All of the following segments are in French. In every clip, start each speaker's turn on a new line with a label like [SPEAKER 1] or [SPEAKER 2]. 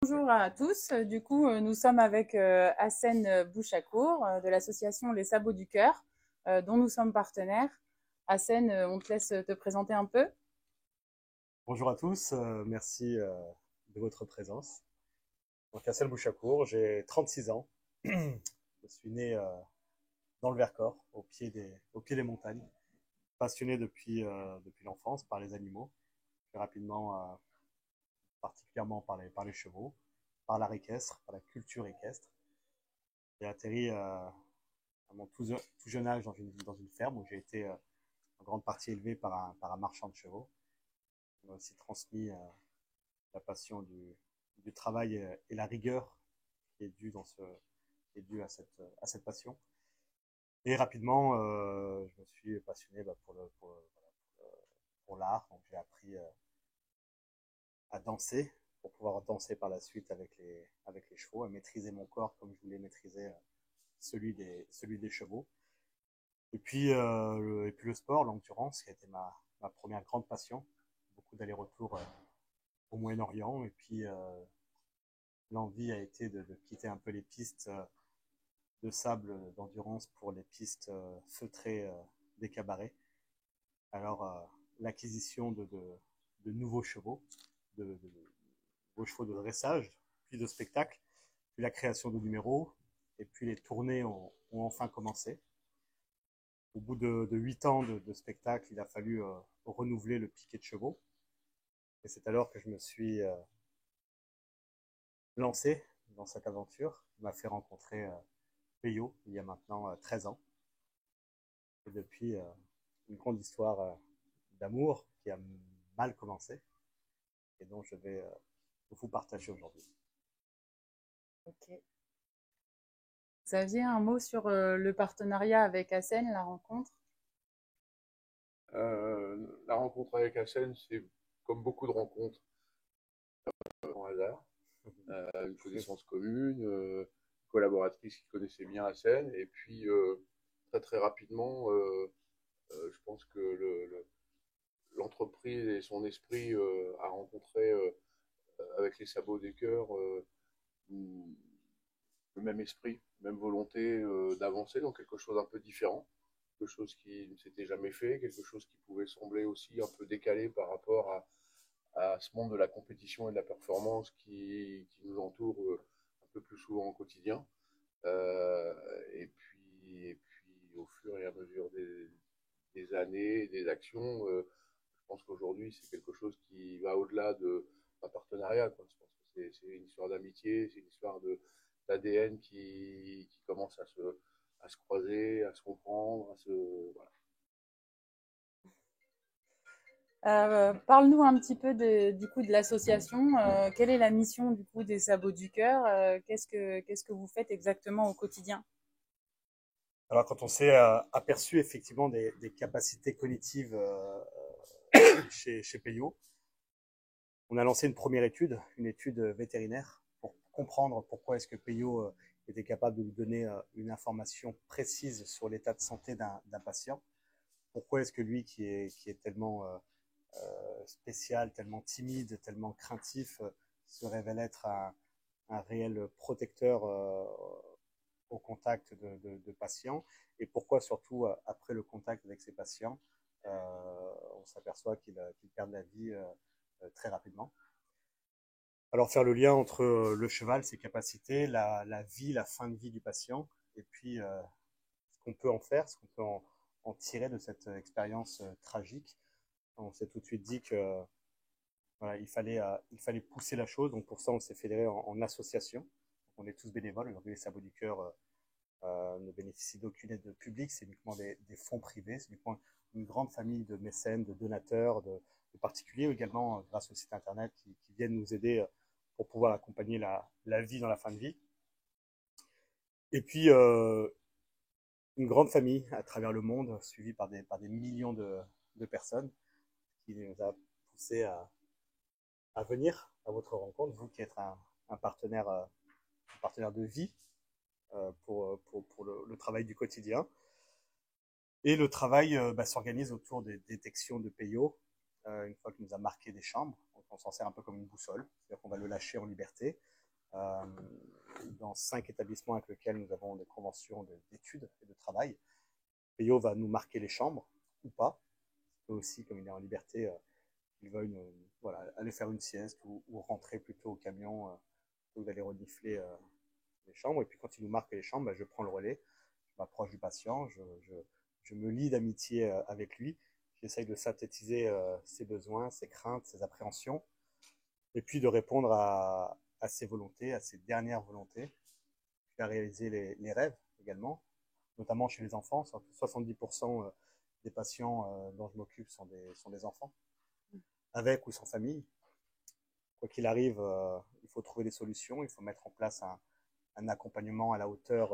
[SPEAKER 1] Bonjour à tous. Du coup, nous sommes avec Hassen Bouchakour de l'association Les Sabots du Cœur, dont nous sommes partenaires. Hassen, on te laisse te présenter un peu.
[SPEAKER 2] Bonjour à tous, merci de votre présence. Donc, Hassel Bouchakour, j'ai 36 ans. Je suis né dans le Vercors, au pied des montagnes. Passionné depuis l'enfance par les animaux. Puis rapidement, particulièrement par les chevaux, par l'art équestre, par la culture équestre. J'ai atterri à mon tout jeune âge dans une ferme où j'ai été en grande partie élevé par un marchand de chevaux. Il m'a aussi transmis la passion du travail et la rigueur qui est due, qui est due à cette passion. Et rapidement, je me suis passionné pour l'art. Donc j'ai appris à danser pour pouvoir danser par la suite avec les chevaux, à maîtriser mon corps comme je voulais maîtriser celui des chevaux. Et puis le sport, l'endurance, qui a été ma première grande passion. Beaucoup d'allers-retours au Moyen-Orient. Et puis l'envie a été de quitter un peu les pistes de sable d'endurance pour les pistes feutrées des cabarets. Alors, l'acquisition de nouveaux chevaux, de nouveaux chevaux de dressage, puis de spectacle, puis la création de numéros, et puis les tournées ont enfin commencé. Au bout de 8 ans de spectacle, il a fallu renouveler le piquet de chevaux. Et c'est alors que je me suis lancé dans cette aventure, qui m'a fait rencontrer Peyo il y a maintenant 13 ans. Et depuis, une grande histoire d'amour qui a mal commencé et dont je vais vous partager aujourd'hui.
[SPEAKER 1] Ok. Xavier, un mot sur le partenariat avec Hassen, la rencontre?
[SPEAKER 3] La rencontre avec Hassen, c'est comme beaucoup de rencontres en hasard. Une connaissance commune, une collaboratrice qui connaissait bien Hassen, et puis très très rapidement, je pense que l'entreprise et son esprit a rencontré avec les sabots des cœurs le même esprit, même volonté d'avancer dans quelque chose un peu différent, quelque chose qui ne s'était jamais fait, quelque chose qui pouvait sembler aussi un peu décalé par rapport à ce monde de la compétition et de la performance qui nous entoure un peu plus souvent au quotidien. Euh, et puis, au fur et à mesure des années, des actions, je pense qu'aujourd'hui, c'est quelque chose qui va au-delà d'un partenariat, quoi. Je pense que c'est une histoire d'amitié, c'est une histoire d'ADN qui commence à se croiser, à se comprendre, voilà.
[SPEAKER 1] Parle-nous un petit peu du coup de l'association. Quelle est la mission du coup des Sabots du Cœur? Qu'est-ce que vous faites exactement au quotidien?
[SPEAKER 2] Alors, quand on s'est aperçu effectivement des capacités cognitives chez Peyo, on a lancé une première étude, une étude vétérinaire, pour comprendre pourquoi est-ce que Peyo était capable de lui donner une information précise sur l'état de santé d'un patient. Pourquoi est-ce que lui, qui est tellement spécial, tellement timide, tellement craintif, se révèle être un réel protecteur au contact de patients, et pourquoi surtout après le contact avec ces patients, on s'aperçoit qu'ils perdent la vie très rapidement. Alors faire le lien entre le cheval, ses capacités, la vie, la fin de vie du patient, et puis ce qu'on peut en faire, ce qu'on peut en tirer de cette expérience tragique. On s'est tout de suite dit que voilà, il fallait pousser la chose. Donc pour ça, on s'est fédéré en association. On est tous bénévoles. Aujourd'hui, les Sabots du Cœur ne bénéficient d'aucune aide publique. C'est uniquement des fonds privés. C'est uniquement une grande famille de mécènes, de donateurs, de particuliers également, grâce au site internet, qui viennent nous aider pour pouvoir accompagner la vie dans la fin de vie. Et puis, une grande famille à travers le monde, suivie par des millions de personnes, qui nous a poussé à venir à votre rencontre, vous qui êtes un partenaire de vie pour le travail du quotidien. Et le travail s'organise autour des détections de Peyo. Une fois qu'il nous a marqué des chambres, donc on s'en sert un peu comme une boussole, c'est-à-dire qu'on va le lâcher en liberté euh, dans 5 établissements avec lesquels nous avons des conventions d'études et de travail. Peyo va nous marquer les chambres ou pas. Eux aussi, comme il est en liberté, il va voilà, aller faire une sieste ou rentrer plutôt au camion ou d'aller renifler les chambres. Et puis quand il nous marque les chambres, bah, je prends le relais, je m'approche du patient, je me lie d'amitié avec lui, j'essaye de synthétiser ses besoins, ses craintes, ses appréhensions, et puis de répondre à ses volontés, à ses dernières volontés, à réaliser les rêves également, notamment chez les enfants. 70% des patients dont je m'occupe sont des enfants, avec ou sans famille. Quoi qu'il arrive, il faut trouver des solutions, il faut mettre en place un accompagnement à la hauteur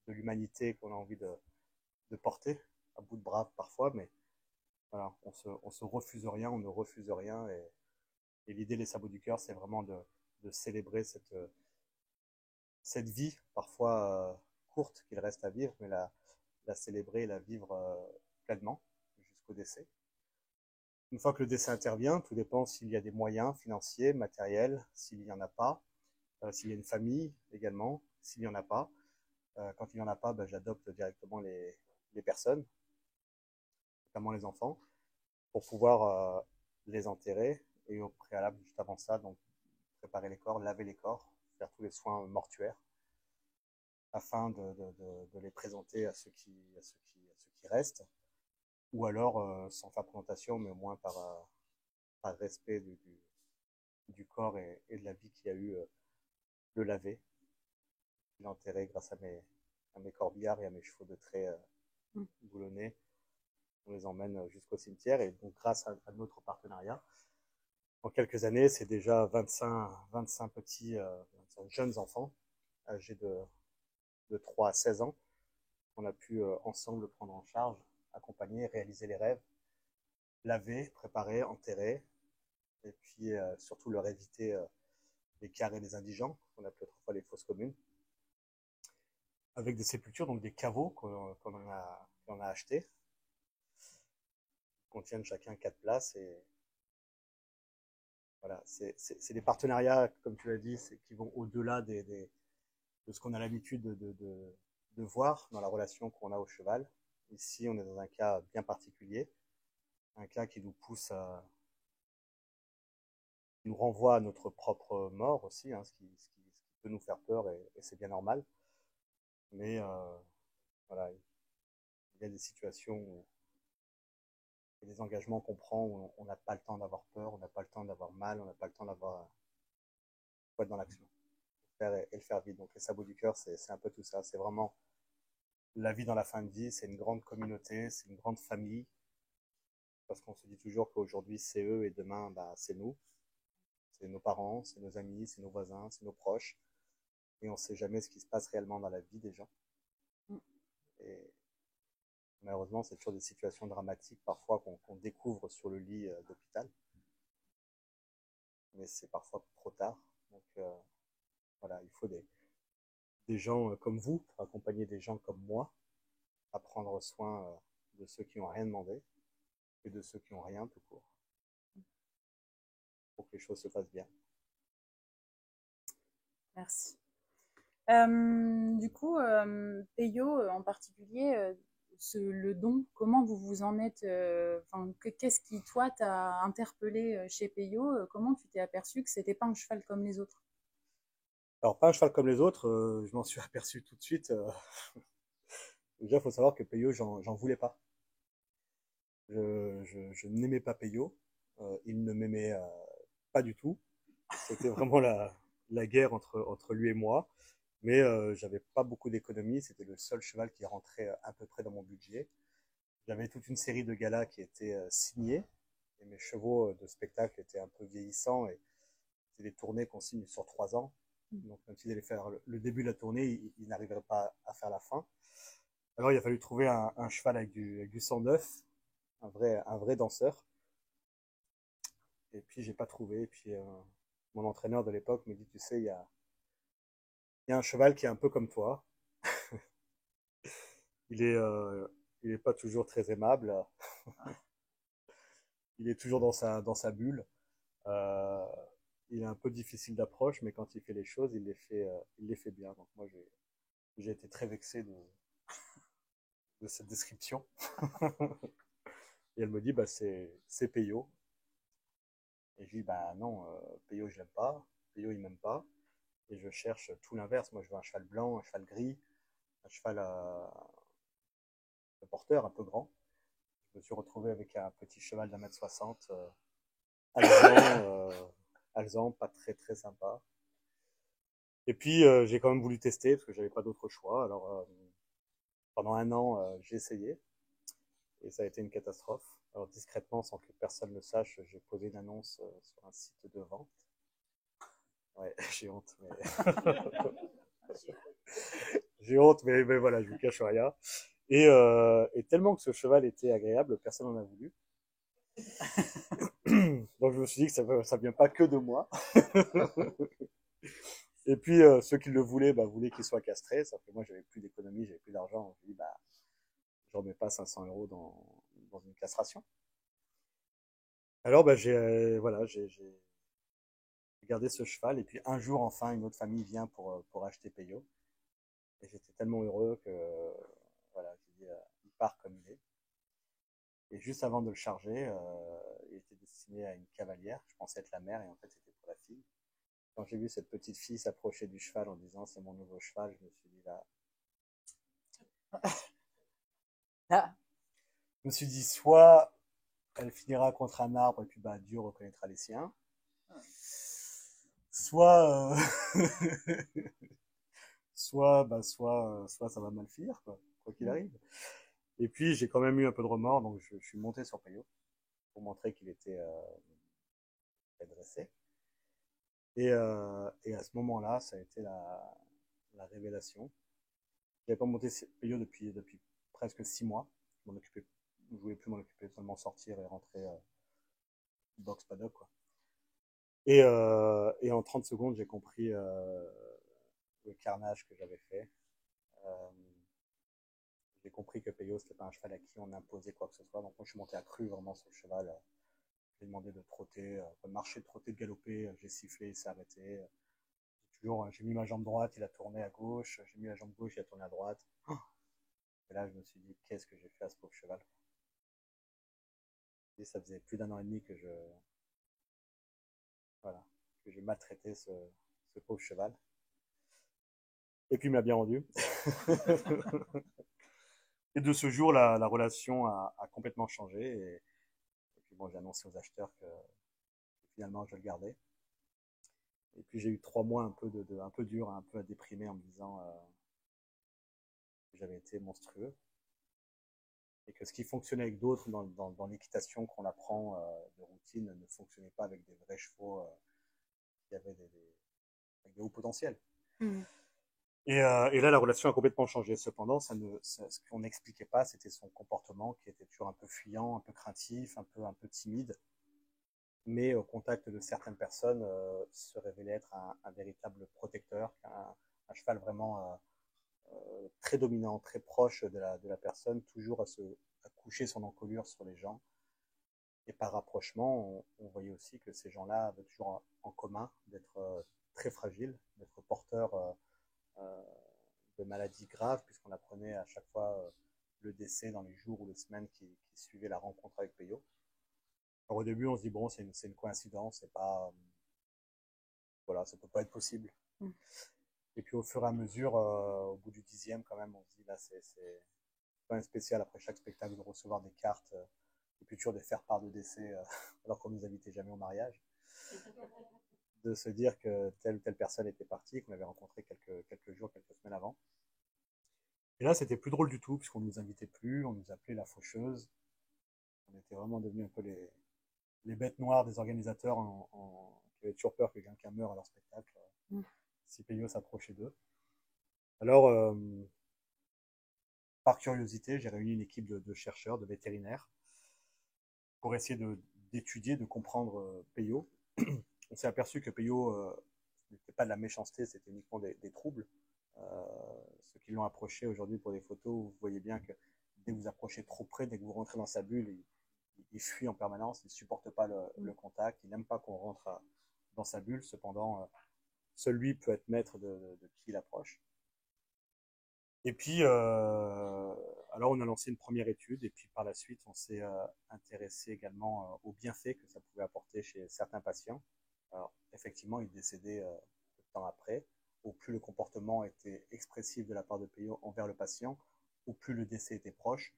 [SPEAKER 2] de l'humanité qu'on a envie de porter, à bout de bras parfois, mais voilà, on se refuse rien, on ne refuse rien, et l'idée des sabots du cœur, c'est vraiment de célébrer cette vie, parfois courte qu'il reste à vivre, mais la célébrer et la vivre pleinement jusqu'au décès. Une fois que le décès intervient, tout dépend s'il y a des moyens financiers, matériels, s'il n'y en a pas, s'il y a une famille également, s'il n'y en a pas. Quand il n'y en a pas, ben, j'adopte directement les personnes, notamment les enfants, pour pouvoir les enterrer. Et au préalable, juste avant ça, donc préparer les corps, laver les corps, faire tous les soins mortuaires, afin de les présenter à ceux qui restent, ou alors sans faire présentation, mais au moins par respect du corps et de la vie qu'il y a eu, le laver, l'enterrer grâce à mes corbillards et à mes chevaux de trait boulonnais. On les emmène jusqu'au cimetière, et donc grâce à notre partenariat, en quelques années, c'est déjà 25 petits, 25 jeunes enfants âgés de 3 à 16 ans qu'on a pu ensemble prendre en charge, accompagner, réaliser les rêves, laver, préparer, enterrer, et puis surtout leur éviter les carrés des indigents, qu'on appelait autrefois les fosses communes, avec des sépultures, donc des caveaux qu'on a achetés, qui contiennent chacun 4 places. Et voilà, c'est des partenariats, comme tu l'as dit, qui vont au-delà de ce qu'on a l'habitude de voir dans la relation qu'on a au cheval. Ici, on est dans un cas bien particulier, un cas qui nous pousse nous renvoie à notre propre mort aussi, hein, ce qui peut nous faire peur, et c'est bien normal. Mais voilà, il y a des situations où il y a des engagements qu'on prend où on n'a pas le temps d'avoir peur, on n'a pas le temps d'avoir mal, on n'a pas le temps d'avoir faut être dans l'action, et le faire vite. Donc les sabots du cœur, c'est un peu tout ça. C'est vraiment la vie dans la fin de vie, c'est une grande communauté, c'est une grande famille, parce qu'on se dit toujours qu'aujourd'hui c'est eux et demain bah, c'est nous, c'est nos parents, c'est nos amis, c'est nos voisins, c'est nos proches, et on ne sait jamais ce qui se passe réellement dans la vie des gens. Et malheureusement, c'est toujours des situations dramatiques parfois qu'on découvre sur le lit d'hôpital, mais c'est parfois trop tard. Donc voilà, il faut des gens comme vous pour accompagner des gens comme moi à prendre soin de ceux qui n'ont rien demandé et de ceux qui n'ont rien tout court, pour que les choses se passent bien.
[SPEAKER 1] Merci. Du coup, Peyo en particulier, le don, comment vous vous en êtes, qu'est-ce qui, toi, t'a interpellé chez Peyo? Comment tu t'es aperçu que c'était pas un cheval comme les autres?
[SPEAKER 2] Alors, pas un cheval comme les autres, je m'en suis aperçu tout de suite. Déjà, il faut savoir que Peyo, j'en voulais pas. Je n'aimais pas Peyo. Il ne m'aimait pas du tout. C'était vraiment la guerre entre lui et moi. Mais j'avais pas beaucoup d'économies. C'était le seul cheval qui rentrait à peu près dans mon budget. J'avais toute une série de galas qui étaient signés. Et mes chevaux de spectacle étaient un peu vieillissants. Et c'est des tournées qu'on signe sur 3 ans. Donc même s'ils allaient faire le début de la tournée, ils n'arriveraient pas à faire la fin. Alors il a fallu trouver un cheval avec du sang neuf, un vrai danseur. Et puis j'ai pas trouvé. Et puis mon entraîneur de l'époque me dit, tu sais, il y a un cheval qui est un peu comme toi. Il est, euh, il est pas toujours très aimable. Il est toujours dans sa bulle. Euh, il est un peu difficile d'approche, mais quand il fait les choses, il les fait bien. Donc moi, j'ai été très vexé de cette description. Et elle me dit, bah, c'est Peyo. Et je dis, bah non, Peyo, je l'aime pas. Peyo, il m'aime pas. Et je cherche tout l'inverse. Moi, je veux un cheval blanc, un cheval gris, un cheval de porteur un peu grand. Je me suis retrouvé avec un petit cheval d'1 m 60, alezan, alezan, pas très très sympa. Et puis, j'ai quand même voulu tester parce que j'avais pas d'autre choix. Alors, pendant 1 an, j'ai essayé et ça a été une catastrophe. Alors, discrètement, sans que personne ne sache, j'ai posé une annonce sur un site de vente. Ouais, j'ai honte, mais j'ai honte, mais voilà, je vous cache rien. Et tellement que ce cheval était agréable, personne n'en a voulu. Donc je me suis dit que ça vient pas que de moi. Et puis ceux qui le voulaient, bah, voulaient qu'il soit castré. Sauf que moi, j'avais plus d'économie, j'avais plus d'argent. Je me dis, bah, je remets pas 500 euros dans une castration. Alors, bah, voilà, j'ai gardé ce cheval. Et puis un jour, enfin, une autre famille vient pour acheter Peyo. Et j'étais tellement heureux que, voilà, j'ai dit, il part comme il est. Et juste avant de le charger, il était destiné à une cavalière. Je pensais être la mère et en fait c'était pour la fille. Quand j'ai vu cette petite fille s'approcher du cheval en disant c'est mon nouveau cheval, je me suis dit là,
[SPEAKER 1] Ah,
[SPEAKER 2] je me suis dit soit elle finira contre un arbre et puis bah Dieu reconnaîtra les siens, soit soit ça va mal finir quoi qu'il arrive. Et puis j'ai quand même eu un peu de remords donc je suis monté sur Payot pour montrer qu'il était dressé. Et à ce moment-là, ça a été la révélation. Je n'avais pas monté Peyo depuis presque 6 mois. Je m'en occupais, je voulais plus m'en occuper, seulement sortir et rentrer box paddock quoi. Et en 30 secondes, j'ai compris le carnage que j'avais fait. Euh, j'ai compris que Peyo c'était pas un cheval à qui on imposait quoi que ce soit. Donc moi je suis monté à cru vraiment sur le cheval. J'ai demandé de trotter, de marcher, de trotter, de galoper. J'ai sifflé, il s'est arrêté. J'ai mis ma jambe droite, il a tourné à gauche. J'ai mis la jambe gauche, il a tourné à droite. Et là, je me suis dit, qu'est-ce que j'ai fait à ce pauvre cheval? Et ça faisait plus d'1 an et demi voilà, que j'ai maltraité ce pauvre cheval. Et puis, il m'a bien rendu. Et de ce jour, la relation a complètement changé. Et puis, bon, j'ai annoncé aux acheteurs que finalement, je le gardais. Et puis, j'ai eu 3 mois un peu dur, un peu à déprimer en me disant que j'avais été monstrueux. Et que ce qui fonctionnait avec d'autres dans l'équitation qu'on apprend de routine ne fonctionnait pas avec des vrais chevaux qui avaient avec des hauts potentiels.
[SPEAKER 1] mm.
[SPEAKER 2] Et là, la relation a complètement changé. Cependant, ce qu'on n'expliquait pas, c'était son comportement qui était toujours un peu fuyant, un peu craintif, un peu timide. Mais au contact de certaines personnes, se révélait être un véritable protecteur, un cheval vraiment très dominant, très proche de la personne, toujours à coucher son encolure sur les gens. Et par rapprochement, on voyait aussi que ces gens-là avaient toujours en commun d'être très fragiles, d'être porteurs euh, de maladies graves, puisqu'on apprenait à chaque fois le décès dans les jours ou les semaines qui suivaient la rencontre avec Peyo. Alors, au début, on se dit, bon, c'est une coïncidence, c'est pas, voilà, ça peut pas être possible.
[SPEAKER 1] Mm.
[SPEAKER 2] Et puis au fur et à mesure, au bout du 10e, quand même, on se dit, là, c'est pas un spécial après chaque spectacle de recevoir des cartes et puis toujours des faire-part de décès, alors qu'on nous invitait jamais au mariage. De se dire que telle ou telle personne était partie, qu'on avait rencontré quelques jours, quelques semaines avant. Et là, c'était plus drôle du tout, puisqu'on ne nous invitait plus, on nous appelait la faucheuse. On était vraiment devenus un peu les bêtes noires des organisateurs qui avaient toujours peur que quelqu'un meure à leur spectacle,
[SPEAKER 1] Mm.
[SPEAKER 2] si Peyo s'approchait d'eux. Alors, par curiosité, j'ai réuni une équipe de chercheurs, de vétérinaires, pour essayer d'étudier, de comprendre Peyo. On s'est aperçu que Peyo n'était pas de la méchanceté, c'était uniquement des troubles. Euh, ceux qui l'ont approché aujourd'hui pour des photos, vous voyez bien que dès que vous approchez trop près, dès que vous rentrez dans sa bulle, il fuit en permanence, il ne supporte pas le contact, il n'aime pas qu'on rentre dans sa bulle. Cependant, seul lui peut être maître de qui il approche. Et puis, alors on a lancé une première étude, et puis par la suite, on s'est intéressé également aux bienfaits que ça pouvait apporter chez certains patients. Alors, effectivement, il décédait peu de temps après. Au plus le comportement était expressif de la part de Peyo envers le patient, au plus le décès était proche.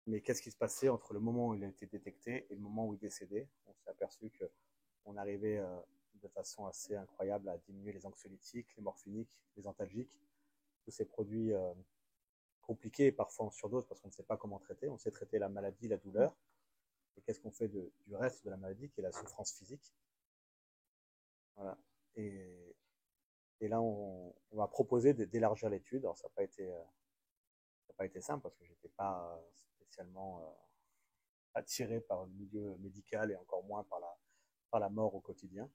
[SPEAKER 2] Mais qu'est-ce qui se passait entre le moment où il a été détecté et le moment où il décédait? On s'est aperçu qu'on arrivait de façon assez incroyable à diminuer les anxiolytiques, les morphiniques, les antalgiques, tous ces produits compliqués et parfois en surdose parce qu'on ne sait pas comment traiter. On sait traiter la maladie, la douleur. Et qu'est-ce qu'on fait du reste de la maladie qui est la souffrance physique? Voilà. Et là, on m'a proposé d'élargir l'étude. Alors, ça n'a pas été simple parce que je n'étais pas spécialement attiré par le milieu médical et encore moins par la mort au quotidien.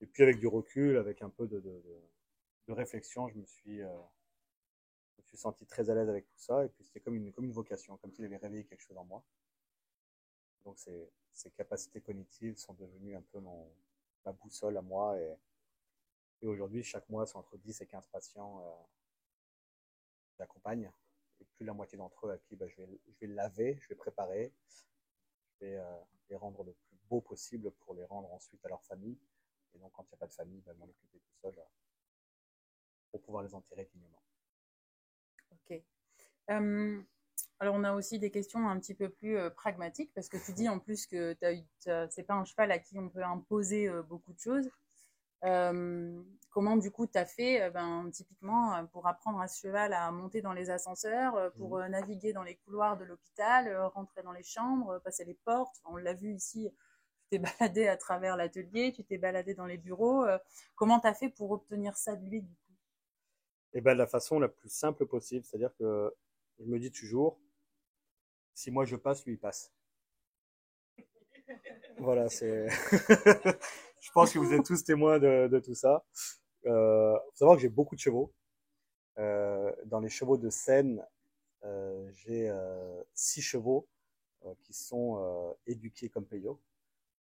[SPEAKER 2] Et puis avec du recul, avec un peu de réflexion, je me suis senti très à l'aise avec tout ça. Et puis c'était comme une vocation, comme s'il avait réveillé quelque chose en moi. Donc ces capacités cognitives sont devenues un peu ma boussole à moi. Et aujourd'hui, chaque mois, c'est entre 10 et 15 patients que j'accompagne. Et plus de la moitié d'entre eux à qui je vais laver, je vais préparer, je vais les rendre le plus beau possible pour les rendre ensuite à leur famille. Et donc, quand il n'y a pas de famille, m'en occuper tout seul pour pouvoir les enterrer dignement.
[SPEAKER 1] Ok. Alors, on a aussi des questions un petit peu plus pragmatiques, parce que tu dis en plus que c'est pas un cheval à qui on peut imposer beaucoup de choses. Comment du coup tu as fait typiquement pour apprendre à ce cheval à monter dans les ascenseurs, pour naviguer dans les couloirs de l'hôpital, rentrer dans les chambres, passer les portes. On l'a vu ici, tu t'es baladé à travers l'atelier, tu t'es baladé dans les bureaux. Comment tu as fait pour obtenir ça de lui du coup?
[SPEAKER 2] Et ben, de la façon la plus simple possible, c'est-à-dire que je me dis toujours, si moi je passe, lui il passe. Voilà, c'est. Je pense que vous êtes tous témoins de tout ça. Faut savoir que j'ai beaucoup de chevaux. Dans les chevaux de Seine, j'ai 6 chevaux qui sont éduqués comme Peyo,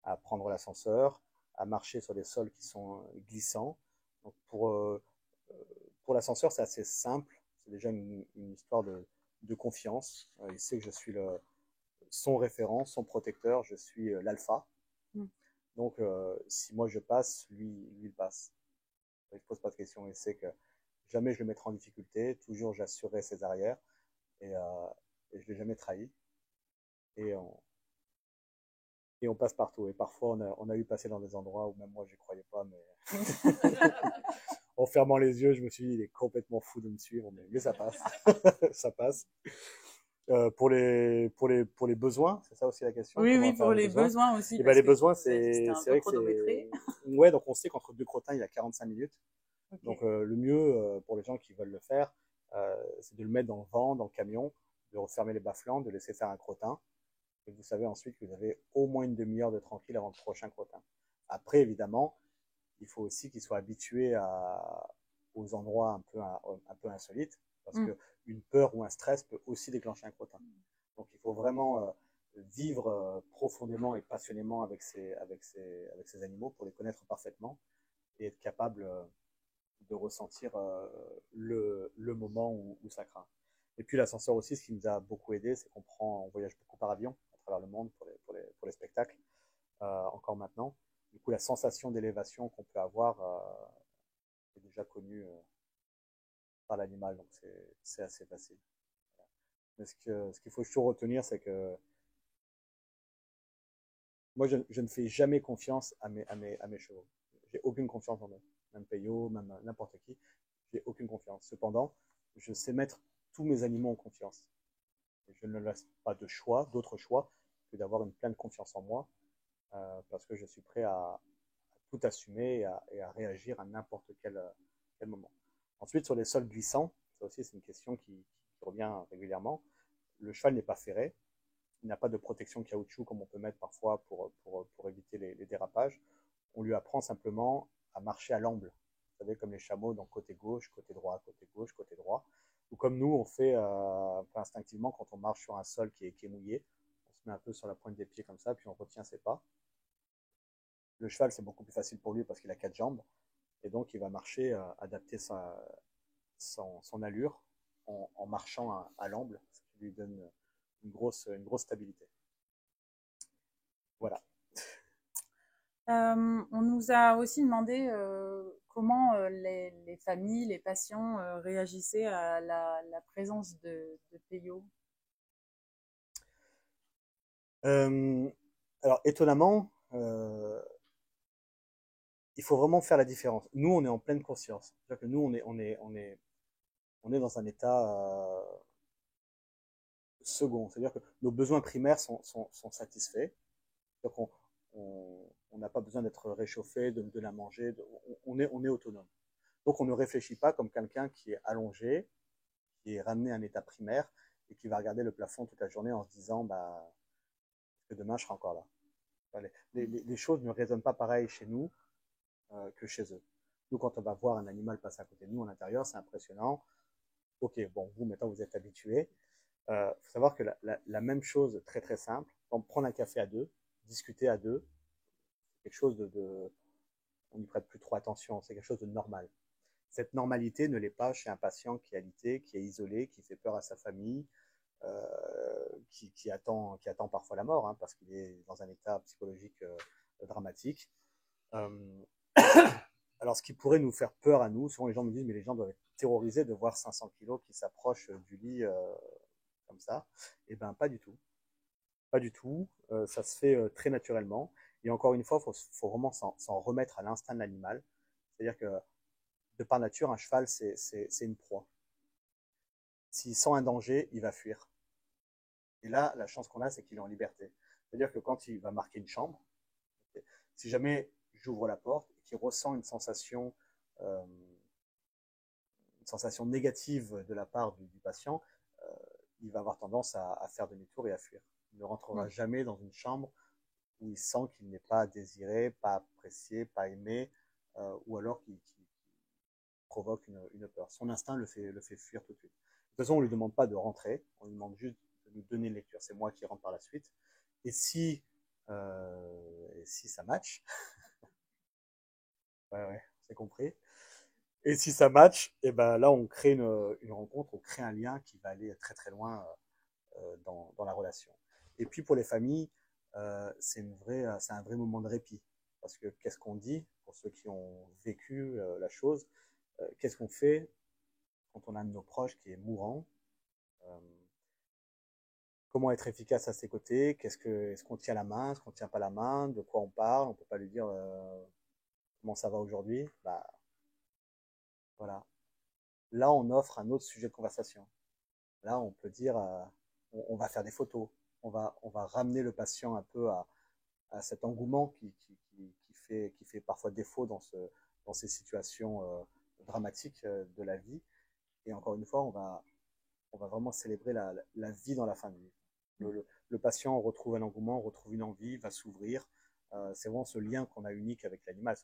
[SPEAKER 2] à prendre l'ascenseur, à marcher sur des sols qui sont glissants. Donc pour l'ascenseur, c'est assez simple. C'est déjà une histoire de confiance. Il sait que je suis son référent, son protecteur, je suis l'alpha. Donc, si moi je passe, lui il passe. Il ne pose pas de questions. Il sait que jamais je le mettrai en difficulté. Toujours j'assurerai ses arrières. Et, je ne l'ai jamais trahi. Et on passe partout. Et parfois, on a eu passé dans des endroits où même moi, je n'y croyais pas. Mais en fermant les yeux, je me suis dit, il est complètement fou de me suivre. Mais ça passe. Ça passe. Pour les besoins, c'est ça aussi la question.
[SPEAKER 1] Oui,
[SPEAKER 2] Comment
[SPEAKER 1] oui,
[SPEAKER 2] faire
[SPEAKER 1] pour les besoins aussi.
[SPEAKER 2] Et ben, les besoins,
[SPEAKER 1] c'était un
[SPEAKER 2] c'est
[SPEAKER 1] peu
[SPEAKER 2] vrai que
[SPEAKER 1] chronométré.
[SPEAKER 2] Ouais, donc on sait qu'entre deux crottins, il y a 45 minutes.
[SPEAKER 1] Okay.
[SPEAKER 2] Donc le mieux pour les gens qui veulent le faire, c'est de le mettre dans le vent, dans le camion, de refermer les bas-flancs, de laisser faire un crottin. Et vous savez ensuite que vous avez au moins une demi-heure de tranquille avant le prochain crottin. Après, évidemment, il faut aussi qu'il soit habitué aux endroits un peu insolites, parce qu'une peur ou un stress peut aussi déclencher un crottin. Donc il faut vraiment vivre profondément et passionnément avec ces animaux pour les connaître parfaitement et être capable de ressentir le moment où ça craint. Et puis l'ascenseur aussi, ce qui nous a beaucoup aidé, c'est on voyage beaucoup par avion à travers le monde pour les spectacles, encore maintenant. Du coup, la sensation d'élévation qu'on peut avoir est déjà connue par l'animal, donc c'est assez facile. Mais ce qu'il faut toujours retenir, c'est que moi, je ne fais jamais confiance à mes chevaux. J'ai aucune confiance en eux. Même Peyo, même n'importe qui. J'ai aucune confiance. Cependant, je sais mettre tous mes animaux en confiance. Et je ne laisse pas d'autre choix que d'avoir une pleine confiance en moi, parce que je suis prêt à tout assumer et à réagir à n'importe quel moment. Ensuite, sur les sols glissants, ça aussi c'est une question qui revient régulièrement. Le cheval n'est pas ferré, il n'a pas de protection caoutchouc comme on peut mettre parfois pour éviter les dérapages. On lui apprend simplement à marcher à l'amble. Vous savez, comme les chameaux, donc côté gauche, côté droit, côté gauche, côté droit. ou comme nous, on fait un peu instinctivement quand on marche sur un sol qui est mouillé. On se met un peu sur la pointe des pieds comme ça, puis on retient ses pas. Le cheval, c'est beaucoup plus facile pour lui parce qu'il a 4 jambes, et donc il va marcher, adapter son allure en marchant à l'amble, ce qui lui donne une grosse stabilité. Voilà.
[SPEAKER 1] On nous a aussi demandé comment les familles, les patients réagissaient à la présence de Peyo.
[SPEAKER 2] Alors, étonnamment, il faut vraiment faire la différence. Nous, on est en pleine conscience. C'est-à-dire que nous, on est dans un état second. C'est-à-dire que nos besoins primaires sont satisfaits. Donc, on n'a pas besoin d'être réchauffé, de la manger. On est autonome. Donc, on ne réfléchit pas comme quelqu'un qui est allongé, qui est ramené à un état primaire et qui va regarder le plafond toute la journée en se disant, bah, que demain, je serai encore là. Enfin, les choses ne résonnent pas pareil chez nous que chez eux. Nous, quand on va voir un animal passer à côté de nous à l'intérieur, c'est impressionnant. Ok, bon, vous, maintenant, vous êtes habitués. Faut savoir que la même chose très très simple, prendre un café à deux, discuter à deux, c'est quelque chose on n'y prête plus trop attention, c'est quelque chose de normal. Cette normalité ne l'est pas chez un patient qui est alité, qui est isolé, qui fait peur à sa famille, qui attend parfois la mort, hein, parce qu'il est dans un état psychologique dramatique. Alors, ce qui pourrait nous faire peur à nous, souvent les gens me disent, mais les gens doivent être terrorisés de voir 500 kilos qui s'approchent du lit comme ça. Eh bien, pas du tout. Pas du tout. Ça se fait très naturellement. Et encore une fois, faut vraiment s'en remettre à l'instinct de l'animal. C'est-à-dire que, de par nature, un cheval, c'est une proie. S'il sent un danger, il va fuir. Et là, la chance qu'on a, c'est qu'il est en liberté. C'est-à-dire que quand il va marquer une chambre, si jamais j'ouvre la porte et qu'il ressent euh, une sensation négative de la part du patient, euh, il va avoir tendance à faire demi-tour et à fuir. Il ne rentrera jamais dans une chambre où il sent qu'il n'est pas désiré, pas apprécié, pas aimé, ou alors qu'il provoque une peur. Son instinct le fait fuir tout de suite. De toute façon, on ne lui demande pas de rentrer, on lui demande juste de nous donner une lecture. C'est moi qui rentre par la suite. Et si ça match, ouais, c'est compris. Et si ça match, et ben là, on crée une rencontre, on crée un lien qui va aller très très loin dans la relation. Et puis pour les familles, c'est un vrai moment de répit. Parce que qu'est-ce qu'on dit pour ceux qui ont vécu la chose, qu'est-ce qu'on fait quand on a un de nos proches qui est mourant, euh, comment être efficace à ses côtés, est-ce qu'on tient la main, est-ce qu'on ne tient pas la main, de quoi on parle, on ne peut pas lui dire comment ça va aujourd'hui, bah, voilà. Là, on offre un autre sujet de conversation. Là, on peut dire, on va faire des photos, on va ramener le patient un peu à cet engouement qui fait parfois défaut dans ces situations dramatiques de la vie. Et encore une fois, on va vraiment célébrer la vie dans la fin de vie. Le patient retrouve un engouement, retrouve une envie, va s'ouvrir. C'est vraiment ce lien qu'on a unique avec l'animal.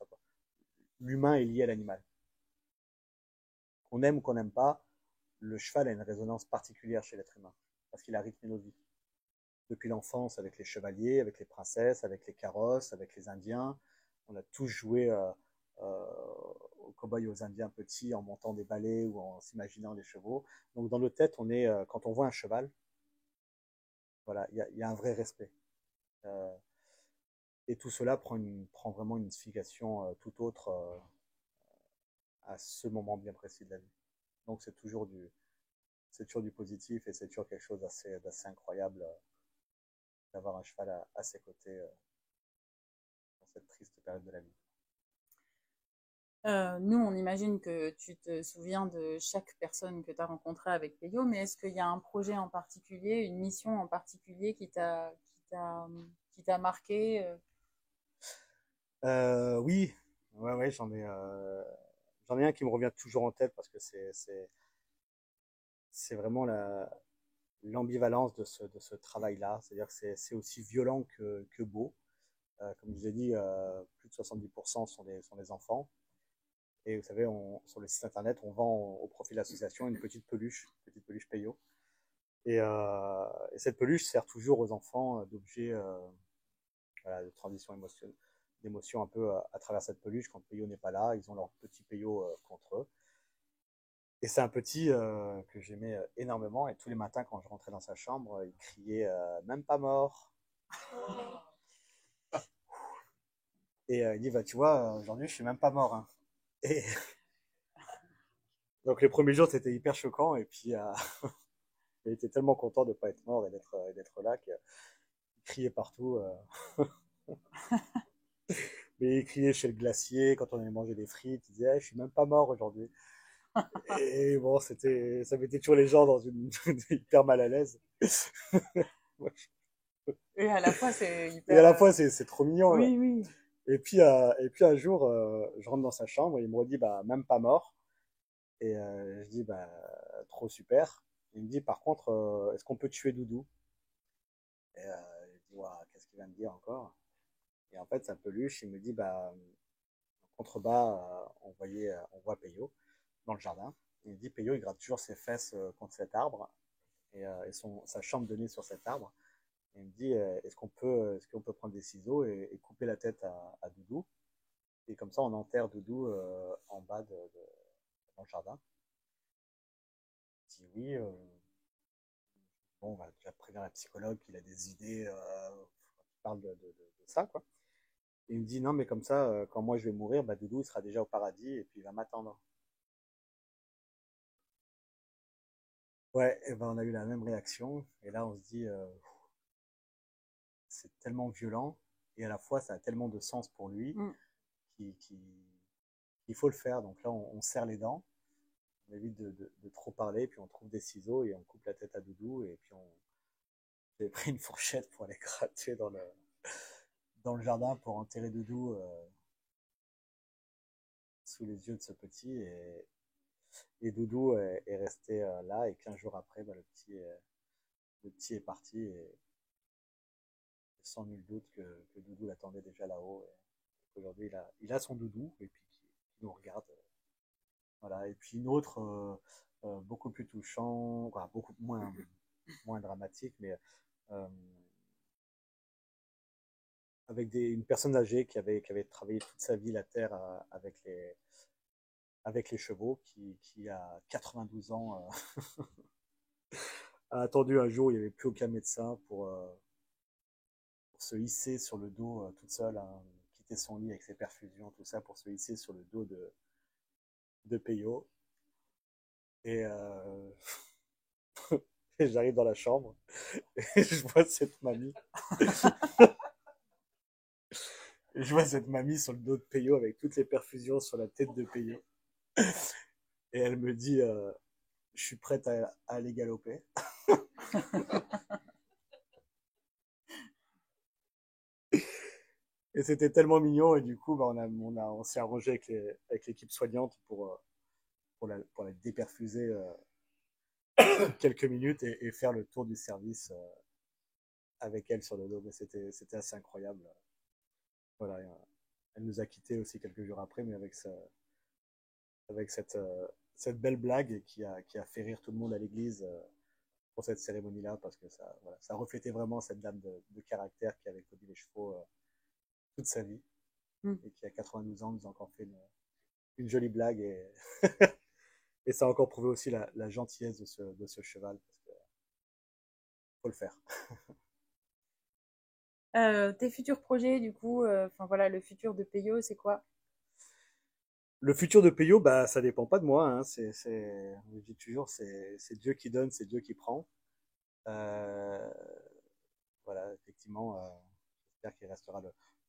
[SPEAKER 2] L'humain est lié à l'animal. Qu'on aime ou qu'on n'aime pas, le cheval a une résonance particulière chez l'être humain, parce qu'il a rythmé nos vies. Depuis l'enfance, avec les chevaliers, avec les princesses, avec les carrosses, avec les Indiens, on a tous joué aux cow-boys et aux Indiens petits en montant des balais ou en s'imaginant des chevaux. Donc dans nos têtes, quand on voit un cheval, voilà, il y a un vrai respect. Euh, et tout cela prend vraiment une signification tout autre à ce moment bien précis de la vie. Donc c'est toujours du positif et c'est toujours quelque chose d'assez incroyable d'avoir un cheval à ses côtés dans cette triste période de la vie.
[SPEAKER 1] Nous, on imagine que tu te souviens de chaque personne que tu as rencontrée avec Peyo, mais est-ce qu'il y a un projet en particulier, une mission en particulier qui t'a marqué
[SPEAKER 2] Oui, ouais, j'en ai un qui me revient toujours en tête parce que c'est vraiment l'ambivalence de ce travail-là. C'est-à-dire que c'est aussi violent que beau. Comme je vous ai dit, plus de 70% sont des enfants. Et vous savez, sur le site internet, on vend au profit de l'association une petite peluche Peyo. Et cette peluche sert toujours aux enfants d'objet voilà, de transition émotionnelle, d'émotion un peu à travers cette peluche. Quand Peyo n'est pas là, ils ont leur petit Peyo contre eux. Et c'est un petit que j'aimais énormément. Et tous les matins, quand je rentrais dans sa chambre, il criait même pas mort. Et il dit, bah, tu vois, aujourd'hui, je suis même pas mort. Hein. Et donc, les premiers jours, c'était hyper choquant. Et puis, il était tellement content de ne pas être mort et d'être là qu'il criait partout. Mais il criait chez le glacier quand on allait manger des frites. Il disait, hey, je suis même pas mort aujourd'hui. Et bon, ça mettait toujours les gens dans une hyper mal à l'aise.
[SPEAKER 1] Et à la fois, c'est
[SPEAKER 2] Et à
[SPEAKER 1] hyper.
[SPEAKER 2] la fois, c'est trop mignon. Ouais.
[SPEAKER 1] Oui, oui.
[SPEAKER 2] Et puis un jour, je rentre dans sa chambre et il me redit, bah, même pas mort. Et je dis, bah, trop super. Il me dit, par contre, est-ce qu'on peut tuer Doudou? Et je dis, ouah, qu'est-ce qu'il va me dire encore? Et en fait, sa peluche, il me dit, bah, en contrebas, on voit Peyo dans le jardin. Il me dit, Peyo, il gratte toujours ses fesses contre cet arbre et sa chambre donnait sur cet arbre. Et il me dit, est-ce qu'on peut prendre des ciseaux et couper la tête à Doudou? Et comme ça, on enterre Doudou en bas dans le jardin. Je dis oui. Bon, on va déjà prévenir la psychologue qu'il a des idées qui parlent de ça, quoi. Et il me dit non, mais comme ça, quand moi je vais mourir, bah, Doudou il sera déjà au paradis et puis il va m'attendre. Ouais, et ben on a eu la même réaction. Et là, on se dit, c'est tellement violent et à la fois ça a tellement de sens pour lui
[SPEAKER 1] Mm.
[SPEAKER 2] qu'il faut le faire. Donc là, on serre les dents, on évite de trop parler, puis on trouve des ciseaux et on coupe la tête à Doudou et puis j'ai pris une fourchette pour aller gratter dans le jardin pour enterrer Doudou sous les yeux de ce petit. Et Doudou est resté là. Et 15 jours après, bah, le petit est parti. Et sans nul doute que Doudou l'attendait déjà là-haut. Aujourd'hui, il a son Doudou et puis qui nous regarde. Voilà. Et puis une autre, beaucoup plus touchant, enfin, beaucoup moins dramatique, mais euh, avec une personne âgée qui avait travaillé toute sa vie la terre avec les chevaux, qui a 92 ans, a attendu un jour, il n'y avait plus aucun médecin pour se hisser sur le dos toute seule, hein, quitter son lit avec ses perfusions, tout ça, pour se hisser sur le dos de Peyo. Et, et j'arrive dans la chambre et je vois cette mamie. Et je vois cette mamie sur le dos de Peyo avec toutes les perfusions sur la tête de Peyo. Et elle me dit, je suis prête à aller galoper. Et c'était tellement mignon. Et du coup, bah, on s'est arrangé avec l'équipe soignante pour la déperfuser quelques minutes et faire le tour du service avec elle sur le dos. Mais c'était assez incroyable. Voilà, elle nous a quittés aussi quelques jours après, mais avec cette belle blague qui a fait rire tout le monde à l'église pour cette cérémonie-là, parce que ça reflétait vraiment cette dame de caractère qui avait conduit les chevaux toute sa vie
[SPEAKER 1] Mm.
[SPEAKER 2] et qui, à 92 ans, nous a encore fait une jolie blague. Et ça a encore prouvé aussi la gentillesse de ce cheval, parce qu'il faut le faire.
[SPEAKER 1] Tes futurs projets, du coup, enfin voilà, le futur de Peyo, c'est quoi?
[SPEAKER 2] Le futur de Peyo, bah, ça dépend pas de moi. Hein. On le dit toujours, c'est Dieu qui donne, c'est Dieu qui prend. Euh, voilà, effectivement, j'espère qu'il restera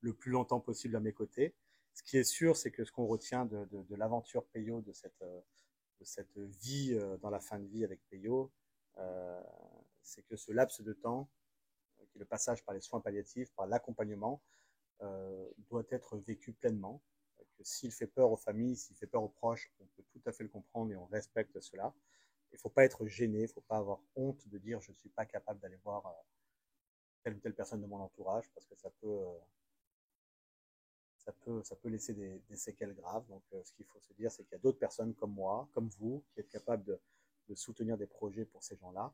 [SPEAKER 2] le plus longtemps possible à mes côtés. Ce qui est sûr, c'est que ce qu'on retient de l'aventure Peyo, de cette vie dans la fin de vie avec Peyo, euh, c'est que ce laps de temps, qui est le passage par les soins palliatifs, par l'accompagnement, doit être vécu pleinement. Que s'il fait peur aux familles, s'il fait peur aux proches, on peut tout à fait le comprendre et on respecte cela. Il ne faut pas être gêné, il ne faut pas avoir honte de dire je ne suis pas capable d'aller voir telle ou telle personne de mon entourage, parce que ça peut laisser des séquelles graves. Donc, ce qu'il faut se dire, c'est qu'il y a d'autres personnes comme moi, comme vous, qui êtes capables de soutenir des projets pour ces gens-là,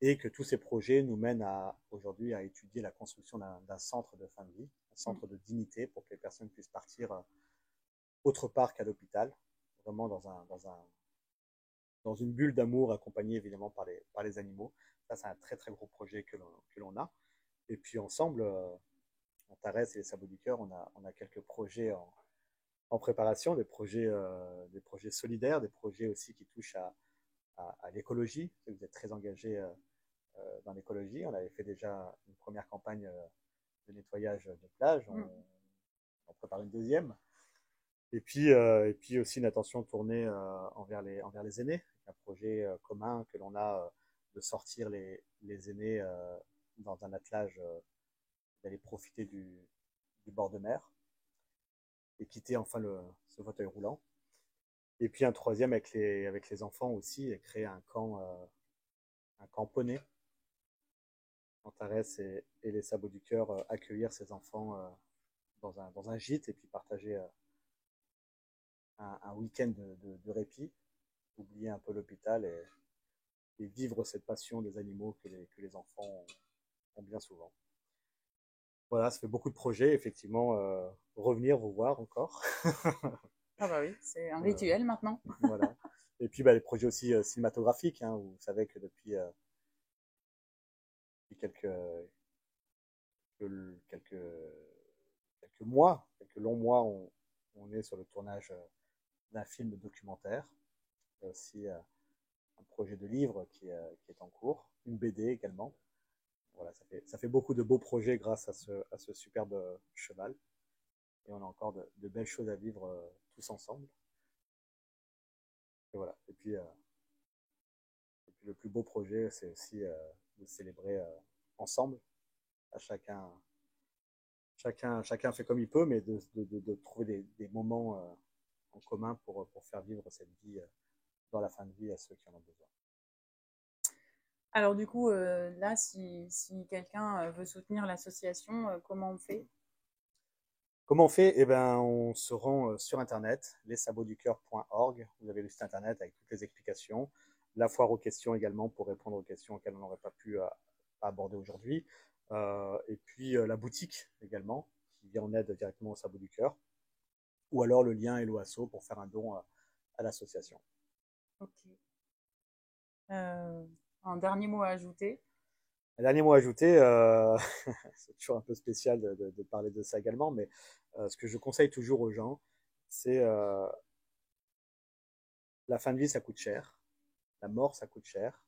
[SPEAKER 2] et que tous ces projets nous mènent aujourd'hui à étudier la construction d'un centre de fin de vie, un centre de dignité pour que les personnes puissent partir autre part qu'à l'hôpital, vraiment dans une bulle d'amour accompagnée évidemment par les animaux. Ça, c'est un très très gros projet que l'on a. Et puis ensemble, Antares et les Sabots du Cœur, on a quelques projets en préparation, des projets solidaires, des projets aussi qui touchent à l'écologie. Vous êtes très engagés dans l'écologie. On avait fait déjà une première campagne de nettoyage de plage. On prépare une deuxième. Et puis aussi une attention tournée envers les aînés. Un projet commun que l'on a de sortir les aînés dans un attelage, d'aller profiter du bord de mer et quitter enfin ce fauteuil roulant. Et puis un troisième avec les enfants aussi, et créer un camp poney. Antares et les Sabots du Cœur accueillir ces enfants dans un gîte et puis partager un week-end de répit, oublier un peu l'hôpital et vivre cette passion des animaux que les enfants ont bien souvent. Voilà, ça fait beaucoup de projets, effectivement, revenir vous voir encore.
[SPEAKER 1] Ah bah oui, c'est un rituel maintenant.
[SPEAKER 2] Voilà. Et puis bah, les projets aussi cinématographiques, hein, vous savez que depuis quelques, quelques mois, quelques longs mois, on est sur le tournage d'un film documentaire. Il y a aussi un projet de livre qui est en cours, une BD également. Voilà, ça fait beaucoup de beaux projets grâce à ce superbe cheval. Et on a encore de belles choses à vivre tous ensemble. Et voilà. Et puis le plus beau projet, c'est aussi de célébrer ensemble. À chacun fait comme il peut, mais de trouver des moments en commun pour faire vivre cette vie dans la fin de vie à ceux qui en ont besoin.
[SPEAKER 1] Alors du coup, là, si quelqu'un veut soutenir l'association, comment on fait?
[SPEAKER 2] Comment on fait? Eh ben, on se rend sur Internet, lessabotsducoeur.org. Vous avez le site Internet avec toutes les explications. La foire aux questions également pour répondre aux questions auxquelles on n'aurait pas pu aborder aujourd'hui. Et puis la boutique également, qui vient en aide directement au Sabot du Cœur. Ou alors le lien Hello Asso pour faire un don à l'association.
[SPEAKER 1] Ok. Un dernier mot à ajouter?
[SPEAKER 2] Un dernier mot à ajouter, c'est toujours un peu spécial de parler de ça également, mais ce que je conseille toujours aux gens, c'est la fin de vie, ça coûte cher. La mort, ça coûte cher.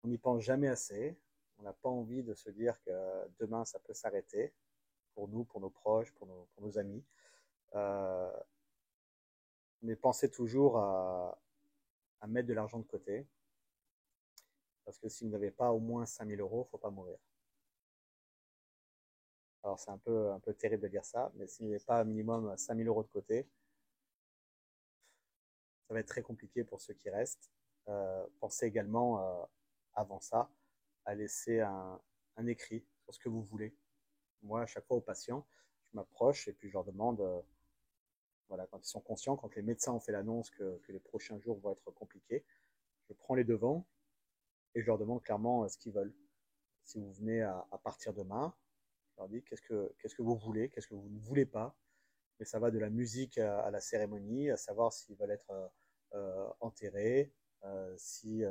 [SPEAKER 2] On n'y pense jamais assez. On n'a pas envie de se dire que demain, ça peut s'arrêter pour nous, pour nos proches, pour nos amis. Euh, mais pensez toujours à mettre de l'argent de côté. Parce que si vous n'avez pas au moins 5 000 euros, il ne faut pas mourir. Alors c'est un peu terrible de dire ça, mais si vous n'avez pas un minimum 5 000 euros de côté, ça va être très compliqué pour ceux qui restent. Pensez également, avant ça, à laisser un écrit sur ce que vous voulez. Moi, à chaque fois aux patients, je m'approche et puis je leur demande, voilà, quand ils sont conscients, quand les médecins ont fait l'annonce que les prochains jours vont être compliqués, je prends les devants et je leur demande clairement ce qu'ils veulent. Si vous venez à partir demain, je leur dis qu'est-ce que vous voulez, qu'est-ce que vous ne voulez pas. Mais ça va de la musique à la cérémonie, à savoir s'ils veulent être enterrés, s'ils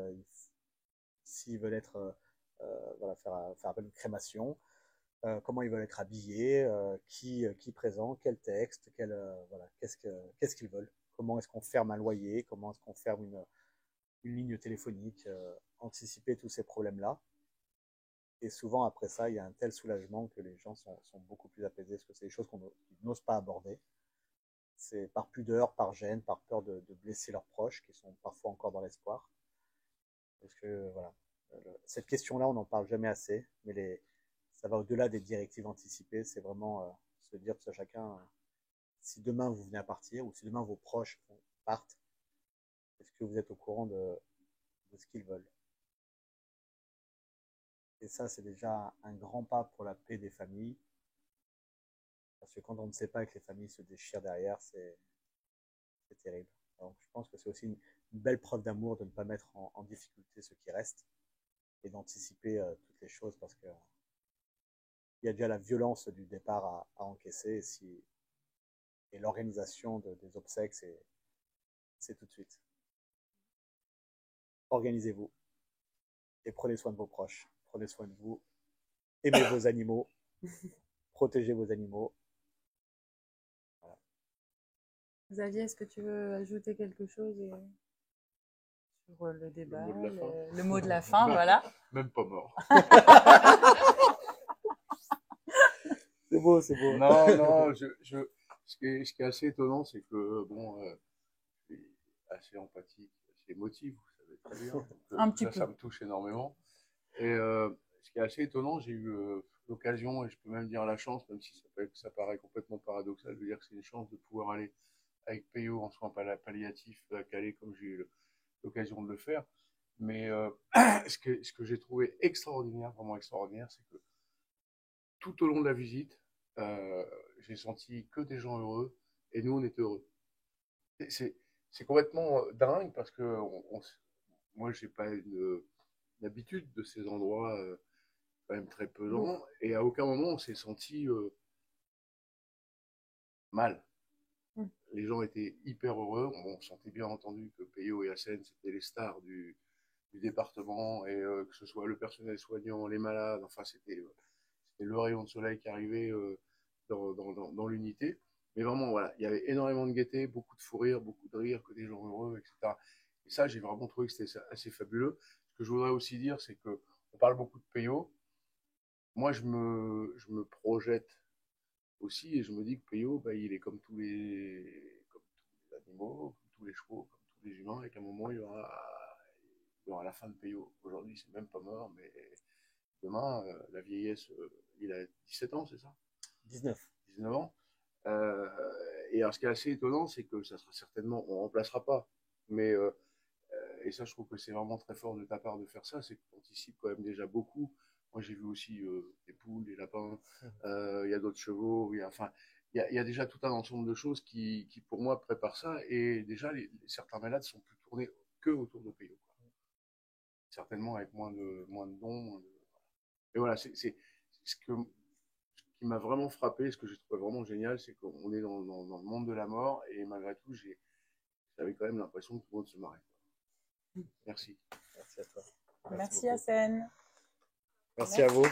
[SPEAKER 2] veulent être, voilà, faire appel à une crémation, comment ils veulent être habillés, qui présente, quel texte, voilà, qu'est-ce qu'ils veulent, comment est-ce qu'on ferme un loyer, comment est-ce qu'on ferme une ligne téléphonique, anticiper tous ces problèmes-là. Et souvent, après ça, il y a un tel soulagement que les gens sont beaucoup plus apaisés, parce que c'est des choses qu'on n'ose pas aborder. C'est par pudeur, par gêne, par peur de blesser leurs proches, qui sont parfois encore dans l'espoir. Parce que, voilà, cette question-là, on n'en parle jamais assez, mais ça va au-delà des directives anticipées. C'est vraiment se dire que chacun, si demain vous venez à partir, ou si demain vos proches partent, est-ce que vous êtes au courant de ce qu'ils veulent? Et ça, c'est déjà un grand pas pour la paix des familles. Parce que quand on ne sait pas que les familles se déchirent derrière, c'est terrible. Donc je pense que c'est aussi une belle preuve d'amour de ne pas mettre en difficulté ceux qui restent et d'anticiper toutes les choses parce que il y a déjà la violence du départ à encaisser et l'organisation des obsèques, c'est tout de suite. Organisez-vous et prenez soin de vos proches, prenez soin de vous, aimez vos animaux, protégez vos animaux. Voilà.
[SPEAKER 1] Xavier, est-ce que tu veux ajouter quelque chose sur le débat, le mot de la fin, voilà.
[SPEAKER 3] Même pas mort.
[SPEAKER 2] C'est beau, c'est beau.
[SPEAKER 3] Non, ce qui est assez étonnant, c'est que, bon, je suis assez empathique, assez émotif, vous savez très bien.
[SPEAKER 1] Un petit peu.
[SPEAKER 3] Ça me touche énormément. Et ce qui est assez étonnant, j'ai eu l'occasion, et je peux même dire la chance, même si ça paraît complètement paradoxal, de dire que c'est une chance de pouvoir aller avec Peyo en soins palliatifs à Calais, comme j'ai eu l'occasion de le faire. Mais ce que j'ai trouvé extraordinaire, vraiment extraordinaire, c'est que tout au long de la visite, j'ai senti que des gens heureux, et nous, on était heureux. C'est complètement dingue, parce que moi, j'ai pas une habitude de ces endroits quand même très pesants, et à aucun moment on s'est senti mal. Les gens étaient hyper heureux. On sentait bien entendu que Peyo et Hassen, c'était les stars du département, et que ce soit le personnel soignant, les malades, enfin c'était le rayon de soleil qui arrivait dans l'unité. Mais vraiment, voilà, il y avait énormément de gaieté, beaucoup de fou rire, beaucoup de rire, que des gens heureux, etc. Et ça, j'ai vraiment trouvé que c'était assez fabuleux. Ce que je voudrais aussi dire, c'est que on parle beaucoup de Peyo. Moi, je me projette aussi, et je me dis que Peyo, bah, il est comme tous les animaux, comme tous les chevaux, comme tous les humains, et qu'à un moment, il y aura la fin de Peyo. Aujourd'hui, c'est même pas mort, mais demain, la vieillesse, il a 17 ans, c'est ça? 19 ans. Et alors, ce qui est assez étonnant, c'est que ça sera certainement, on ne remplacera pas, mais, et ça, je trouve que c'est vraiment très fort de ta part de faire ça, c'est que tu anticipes quand même déjà beaucoup. Moi, j'ai vu aussi des poules, des lapins, il y a d'autres chevaux, enfin, il y a déjà tout un ensemble de choses qui, pour moi, préparent ça, et déjà, certains malades sont plus tournés que autour de Peyo. Certainement avec moins de dons. Et voilà, c'est ce qui m'a vraiment frappé, ce que j'ai trouvé vraiment génial, c'est qu'on est dans le monde de la mort, et malgré tout, j'avais quand même l'impression que tout le monde se marrait. Merci.
[SPEAKER 2] Merci à toi.
[SPEAKER 1] Merci Hassen.
[SPEAKER 2] Merci à vous.